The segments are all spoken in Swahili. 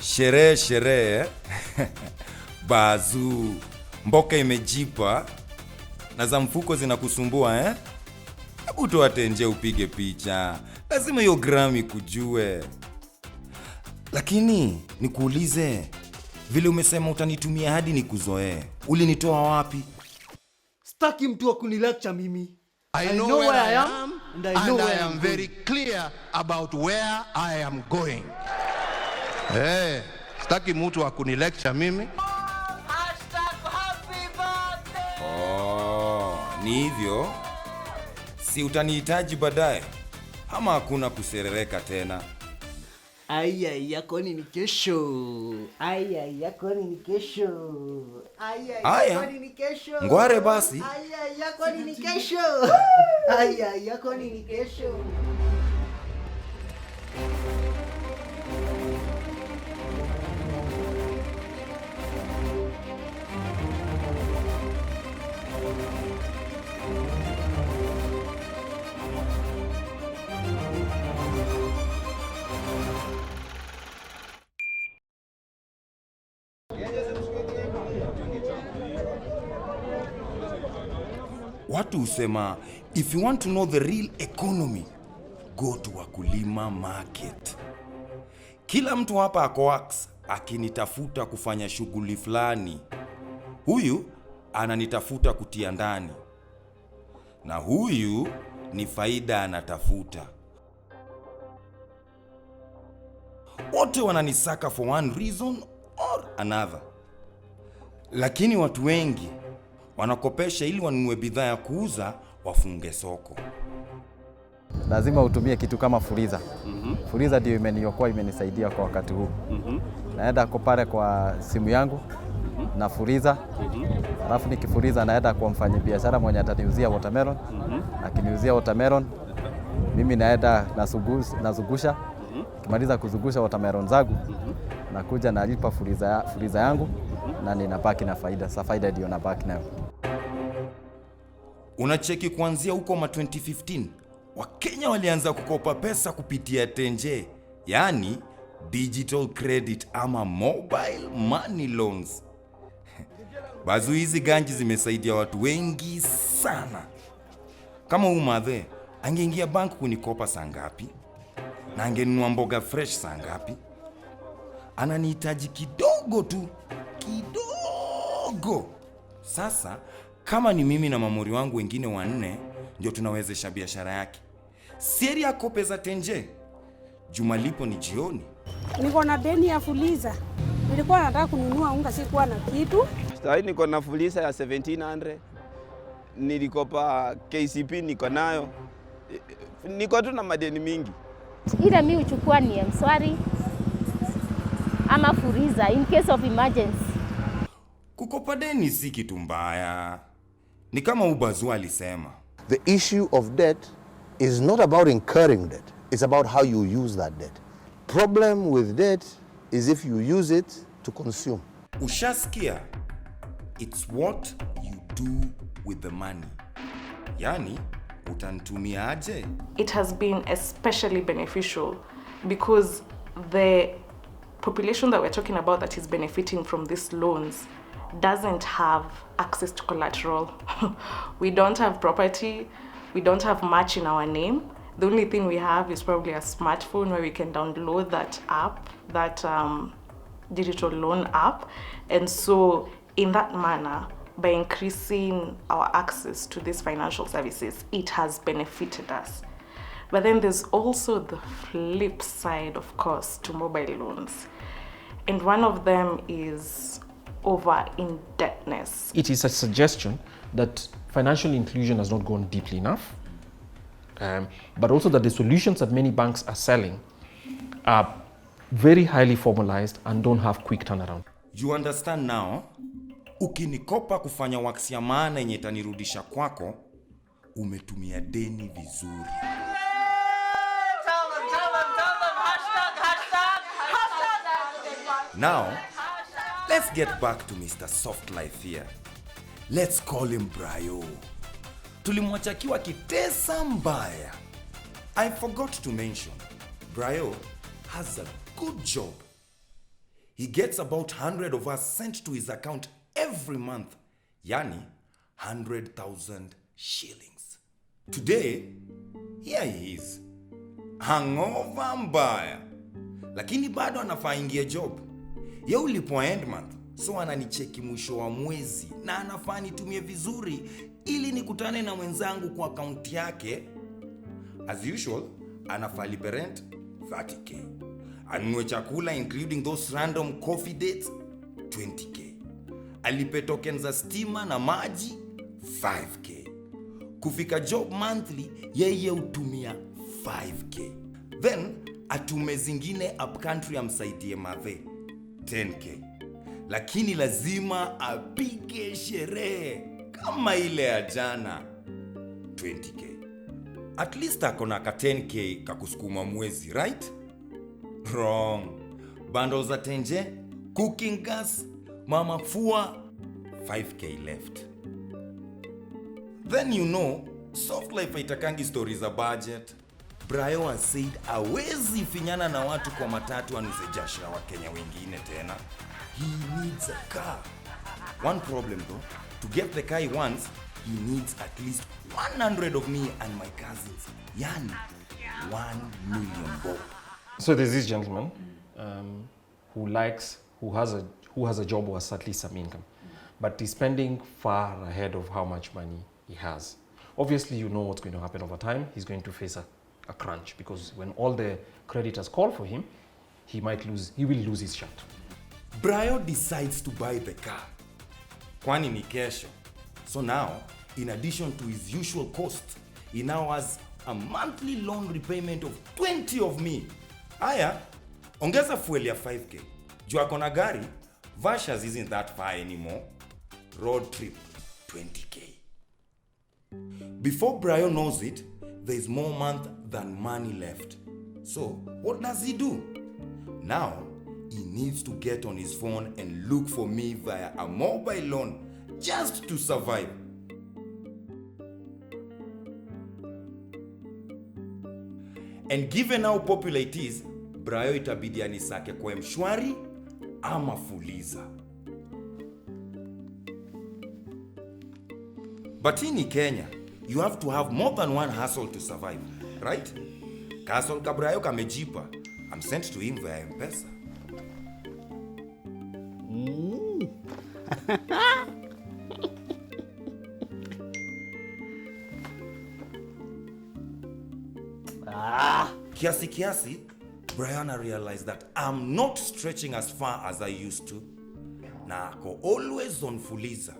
Sherehe. Bazu. Mboka imejipa na za mfuko zinakusumbua Hebu toa tenje upige picha. Lazima hiyo Grammy kujue. Lakini nikuulize, vile umesema utanitumia hadi nikuzoee, ulinitoa wapi? Staki mtu wa kunilecture mimi. I know where I am and I am very clear about where I am going. Staki mtu wa kunilecture mimi. Ni hivyo? Si utanihitaji baadaye? Ama hakuna kuserereka tena? Aya, kwani ni kesho. Kwani ni kesho. Kwani ni kesho. Ngware basi. Kwani ni kesho. Kwani ni kesho. Watu husema, if you want to know the real economy, go to Wakulima Market. Kila mtu hapa ako wax akinitafuta kufanya shughuli fulani. Huyu ananitafuta kutia ndani. Na huyu ni faida anatafuta. Wote wananisaka for one reason or another. Lakini watu wengi wanakopesha ili wanunue bidhaa ya kuuza wafunge soko. Lazima utumie kitu kama Fuliza. Fuliza ndio imeniokoa, imenisaidia kwa wakati huu. Naenda pale kwa simu yangu na Fuliza. Alafu nikifuliza naenda kwa mfanyabiashara mwenye ataniuzia watermelon. Akiniuzia watermelon, mimi naenda nazungusha. Kimaliza kuzungusha watermelon zangu, nakuja nalipa Fuliza yangu na ninabaki na faida. Sasa faida ndio nabaki nayo. Unacheki kuanzia huko 2015, Wakenya walianza kukopa pesa kupitia tenje, yani digital credit ama mobile money loans. Bazu hizi ganji zimesaidia watu wengi sana. Kama umadhe, angeingia bank kunikopa saa ngapi? Na angenunua mboga fresh saa ngapi? Ananihitaji kidogo tu. Kidogo. Sasa, kama ni mimi na mamori wangu wengine 4, ndio tunawezesha biashara yake. Seri ya kope za tenje. Jumalipo ni jioni. Niko na deni ya Fuliza. Nilikuwa nataka kununua unga, sikuwa na kitu. Sasa niko na Fuliza ya 1700. Nilikopa KCP niko nayo. Niko tu na madeni mingi. Ila mimi uchukua ni M-Shwari ama Fuliza in case of emergency. Kukopa deni si kitu mbaya. Ni kama Ubazu alisema. The issue of debt is not about incurring debt. It's about how you use that debt. Problem with debt is if you use it to consume. Ushasikia? It's what you do with the money. Yani, utanitumia aje? It has been especially beneficial because the population that we're talking about that is benefiting from these loans doesn't have access to collateral. We don't have property, we don't have much in our name. The only thing we have is probably a smartphone where we can download that app, that digital loan app. And so in that manner, by increasing our access to these financial services, it has benefited us. But then there's also the flip side, of course, to mobile loans. And one of them is over-indebtedness. It is a suggestion that financial inclusion has not gone deeply enough, but also that the solutions that many banks are selling are very highly formalized and don't have quick turnaround. You understand now? Ukinikopa kufanya waksi ya maana yenye itanirudisha kwako, umetumia deni vizuri. Now, let's get back to Mr. Soft Life here. Let's call him Brayo. Tulimwacha akiwa kitesa mbaya. I forgot to mention, Brayo has a good job. he gets about 100 of us sent to his account every month, yani 100,000 shillings. Today, here he is, hangover mbaya, lakini bado anafaa ingie job. Ye ulipwa end month, so ananicheki mwisho wa mwezi na anafaa nitumie vizuri ili nikutane na mwenzangu kwa akaunti yake. As usual, anafaa lipe rent 30k. Anunue chakula including those random coffee dates 20k. Alipe tokens za stima na maji 5k. Kufika job monthly yeye utumia 5k. Then atume zingine up country amsaidie mathe 10k. Lakini lazima apige sherehe kama ile ya jana 20k. At least akona ka 10k kakusukuma mwezi, right? Wrong. Bundles za tenje, cooking gas, mama fua, 5k left. Then you know, soft life haitakangi stories za budget. Brayo has said hawezi finyana na watu kwa matatu anuze jasho ya Wakenya wengine tena. He needs a car. One problem though, to get the car he wants, he needs at least 100 of me and my cousins. Yani, 1 million bob. So there's this gentleman who has a job or has at least some income, but he's spending far ahead of how much money he has. Obviously, you know what's going to happen over time. He's going to face a crunch, because when all the creditors call for him, he will lose his shot. Brayo decides to buy the car. Kwani ni kesho. So now, in addition to his usual cost, he now has a monthly loan repayment of 20 of me. Aya, ongeza fuel ya 5k. Juu akona gari, Vashas isn't that far anymore. Road trip, 20k. Before Brayo knows it, there is more month than money left. So, what does he do? Now, he needs to get on his phone and look for me via a mobile loan just to survive. And given how popular it is, Brayo itabidi anisake kwa Mshwari ama Fuliza. But in Kenya, you have to have more than one hustle to survive, right? Hustle ka Brayo kamejipa, I'm sent to him via M-Pesa. Kiasi, Brianna realized that I'm not stretching as far as I used to. Na ako always on Fuliza.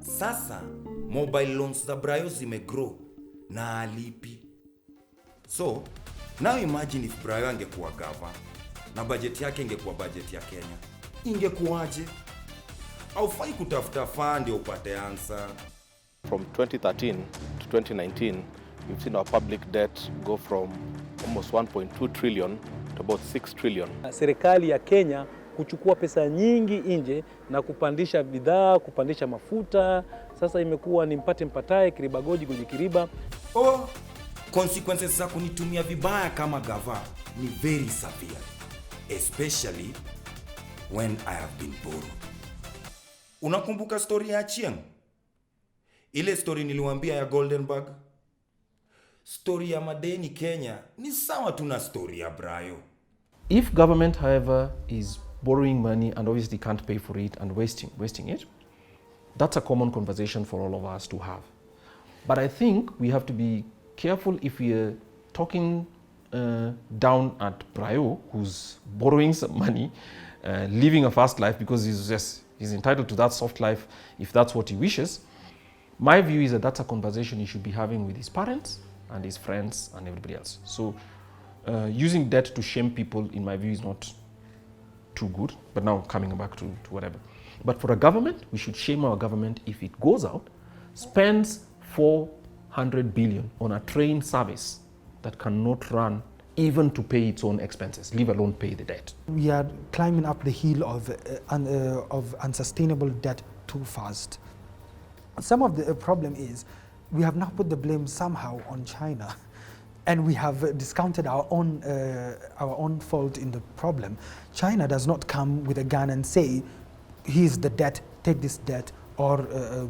Sasa, mobile loans za Brayo zimegrow na alipi. So, now imagine if Brayo angekuwa gava na budget yake ingekuwa budget ya Kenya. Ingekuwaje? Haufai kutafuta fund ya upate answer. From 2013 to 2019, we've seen our public debt go from almost 1.2 trillion to about 6 trillion. Serikali ya Kenya kuchukua pesa nyingi nje na kupandisha bidhaa, kupandisha mafuta. Sasa imekuwa ni mpate mpatae, kiriba goji goji kiriba. Consequences za kunitumia vibaya kama gava ni very severe, especially when I have been borrowed. Unakumbuka story ya Achieng? Ile story niliwaambia ya Goldenberg? Story ya madeni Kenya ni sawa tu na story ya Brayo. If government, however, is borrowing money and obviously can't pay for it and wasting it, that's a common conversation for all of us to have. But I think we have to be careful if we are talking down at Brayo, who's borrowing some money, living a fast life because he's entitled to that soft life if that's what he wishes. My view is that that's a conversation he should be having with his parents and his friends and everybody else. So using debt to shame people, in my view, is not too good. But now coming back to whatever. But for a government, we should shame our government if it goes out, spends 400 billion on a train service that cannot run even to pay its own expenses, leave alone pay the debt. We are climbing up the hill of unsustainable debt too fast. Some of the problem is we have now put the blame somehow on China. and we have discounted our own fault in the problem, China does not come with a gun and say, here's the debt, take this debt, or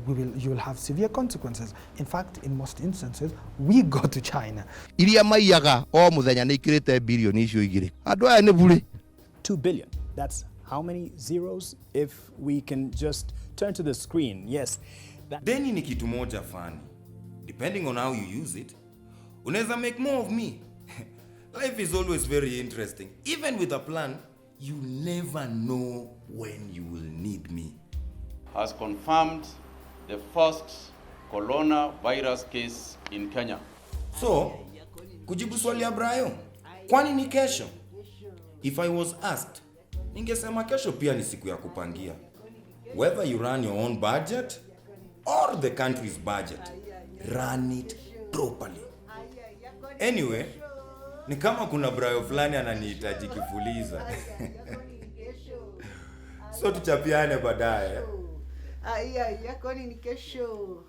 you will have severe consequences. In fact, in most instances, we go to China. Iria maiyaga o muthenya ni ikirite billion icio igire. Andu aya ni bure. 2 billion. That's how many zeros? If we can just turn to the screen. Yes. Deni ni kitu moja fani. Depending on how you use it, unaweza make more of me. Life is always very interesting. Even with a plan, you never know when you will need me. Has confirmed the first coronavirus case in Kenya. So, kujibu swali ya Brayo, kwani ni kesho? If I was asked, ningesema kesho pia ni siku ya kupangia. Whether you run your own budget or the country's budget, run it properly. Anyway, ni kama kuna Brayo fulani ananihitaji kifuliza. So tuchapiane baadaye. Kwani ni kesho.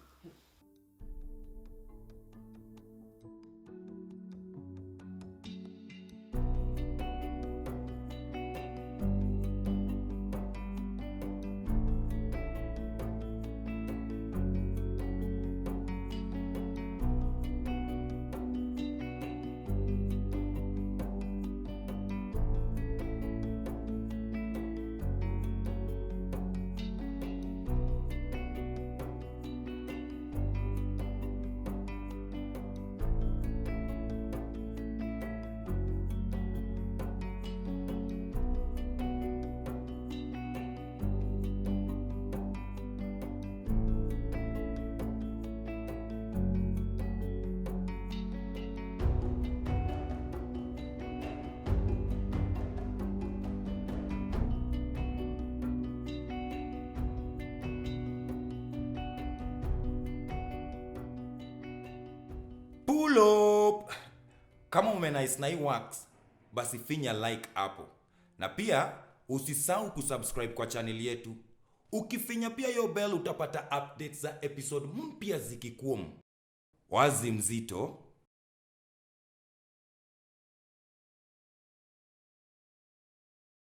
Pull up! Kama umenice na hii works, basi finya like hapo. Na pia usisahau kusubscribe kwa channel yetu. Ukifinya pia hiyo bell utapata updates za episode mpya zikikuwa. Wazi mzito.